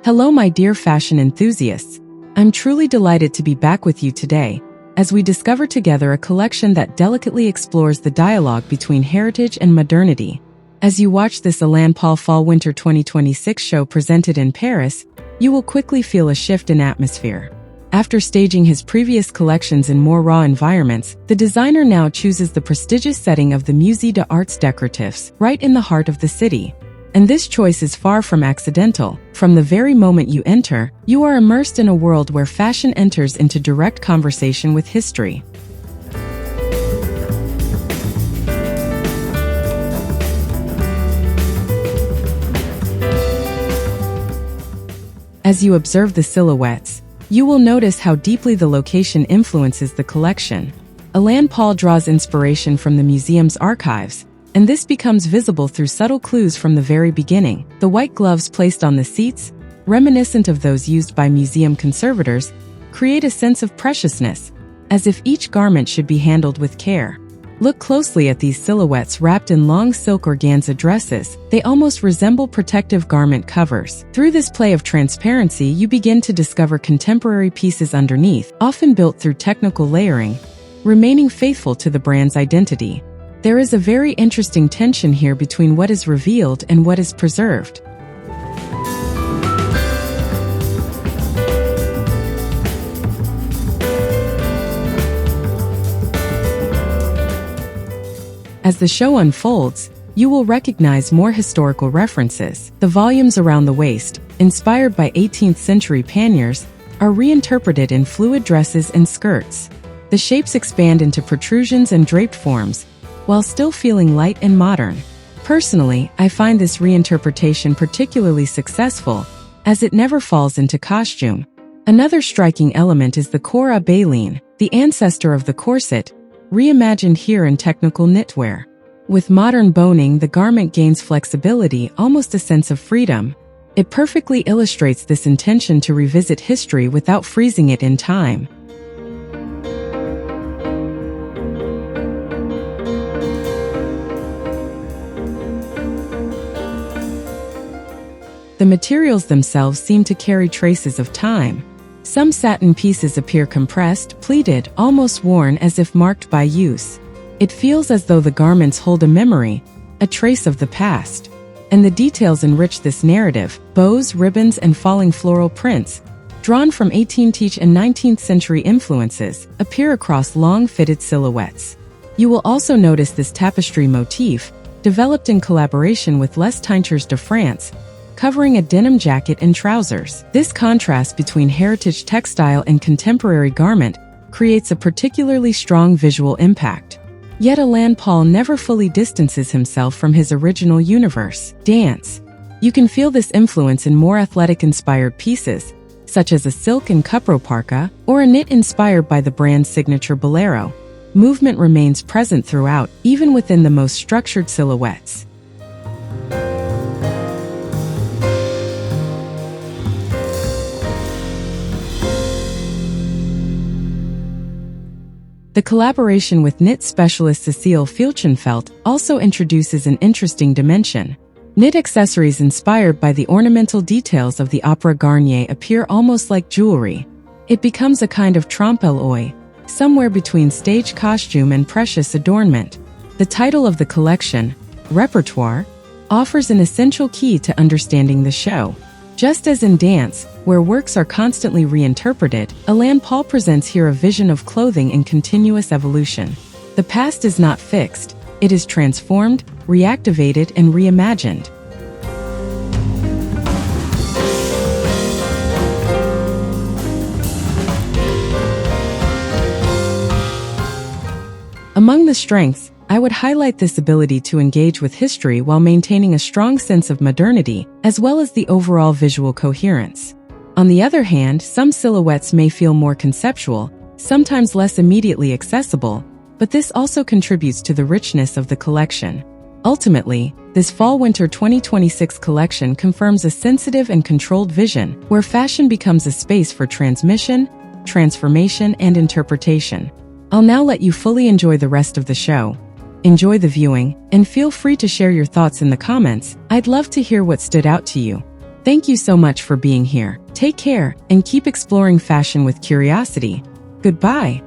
Hello my dear fashion enthusiasts. I'm truly delighted to be back with you today, as we discover together a collection that delicately explores the dialogue between heritage and modernity. As you watch this Alainpaul Fall Winter 2026 show presented in Paris, you will quickly feel a shift in atmosphere. After staging his previous collections in more raw environments, the designer now chooses the prestigious setting of the Musée des Arts Décoratifs, right in the heart of the city. And this choice is far from accidental. From the very moment you enter, you are immersed in a world where fashion enters into direct conversation with history. As you observe the silhouettes, you will notice how deeply the location influences the collection. Alain Paul draws inspiration from the museum's archives, and this becomes visible through subtle clues from the very beginning. The white gloves placed on the seats, reminiscent of those used by museum conservators, create a sense of preciousness, as if each garment should be handled with care. Look closely at these silhouettes wrapped in long silk organza dresses. They almost resemble protective garment covers. Through this play of transparency, you begin to discover contemporary pieces underneath, often built through technical layering, remaining faithful to the brand's identity. There is a very interesting tension here between what is revealed and what is preserved. As the show unfolds, you will recognize more historical references. The volumes around the waist, inspired by 18th century panniers, are reinterpreted in fluid dresses and skirts. The shapes expand into protrusions and draped forms, while still feeling light and modern. Personally, I find this reinterpretation particularly successful, as it never falls into costume. Another striking element is the corps à baleen, the ancestor of the corset, reimagined here in technical knitwear. With modern boning, the garment gains flexibility, almost a sense of freedom. It perfectly illustrates this intention to revisit history without freezing it in time. The materials themselves seem to carry traces of time. Some satin pieces appear compressed, pleated, almost worn as if marked by use. It feels as though the garments hold a memory, a trace of the past. And the details enrich this narrative. Bows, ribbons, and falling floral prints, drawn from 18th and 19th century influences, appear across long fitted silhouettes. You will also notice this tapestry motif, developed in collaboration with Les Teintures de France, covering a denim jacket and trousers. This contrast between heritage textile and contemporary garment creates a particularly strong visual impact. Yet Alain Paul never fully distances himself from his original universe, dance. You can feel this influence in more athletic-inspired pieces, such as a silk and cupro parka, or a knit inspired by the brand's signature bolero. Movement remains present throughout, even within the most structured silhouettes. The collaboration with knit specialist Cécile Filchenfeld also introduces an interesting dimension. Knit accessories inspired by the ornamental details of the Opera Garnier appear almost like jewelry. It becomes a kind of trompe-l'œil, somewhere between stage costume and precious adornment. The title of the collection, Repertoire, offers an essential key to understanding the show. Just as in dance, where works are constantly reinterpreted, Alain Paul presents here a vision of clothing in continuous evolution. The past is not fixed, it is transformed, reactivated, and reimagined. Among the strengths, I would highlight this ability to engage with history while maintaining a strong sense of modernity, as well as the overall visual coherence. On the other hand, some silhouettes may feel more conceptual, sometimes less immediately accessible, but this also contributes to the richness of the collection. Ultimately, this Fall-Winter 2026 collection confirms a sensitive and controlled vision, where fashion becomes a space for transmission, transformation, and interpretation. I'll now let you fully enjoy the rest of the show. Enjoy the viewing, and feel free to share your thoughts in the comments. I'd love to hear what stood out to you. Thank you so much for being here. Take care and keep exploring fashion with curiosity. Goodbye.